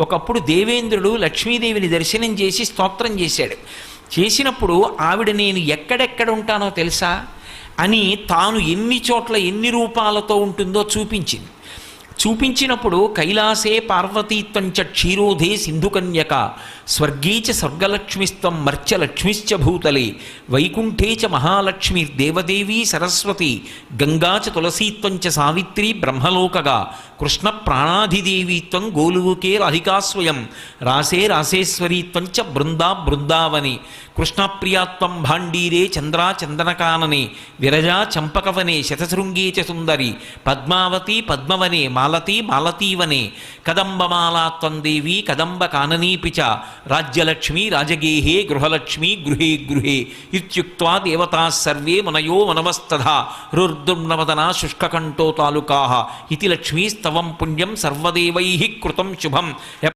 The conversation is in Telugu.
ఒకప్పుడు దేవేంద్రుడు లక్ష్మీదేవిని దర్శనం చేసి స్తోత్రం చేశాడు. చేసినప్పుడు ఆవిడ నేను ఎక్కడెక్కడ ఉంటానో తెలుసా అని తాను ఎన్ని చోట్ల ఎన్ని రూపాలతో ఉంటుందో చూపించింది. చూపించినప్పుడు కైలాసే పార్వతీత్వంచ క్షీరోధే సింధుకన్యక స్వర్గే చ స్వర్గలక్ష్మిస్త్వం మర్త్యలక్ష్మిశ్చ భూతలే వైకుంఠే చ మహాలక్ష్మిర్దేవదేవీ సరస్వతి గంగా చ తులసీత్వంచ సావిత్రి బ్రహ్మలోకగా కృష్ణ ప్రాణాధిదేవీత్వం గోలుకే రాధికా స్వయం రాసే రాసేశ్వరీత్వంచ బృందా బృందావని కృష్ణప్రియాత్వం భాండీరే చంద్రా చందనకాననే విరజా చంపకవనే శతశృంగే చ సుందరి పద్మావతి పద్మవనే మాలతీ మాలతీవనే కదంబమాలాత్వం దేవీ కదంబ కాననీపి చ రాజ్యలక్ష్మీ రాజగేహే గృహలక్ష్మీ గృహే గృహే ఇత్యుక్త్వా దేవతాః సర్వే మనయో మనవస్తథా రుర్దుర్నవదనా శుష్కకంఠో తాలుకాః ఇతి లక్ష్మీస్తవం పుణ్యం సర్వదేవైః కృతం శుభం.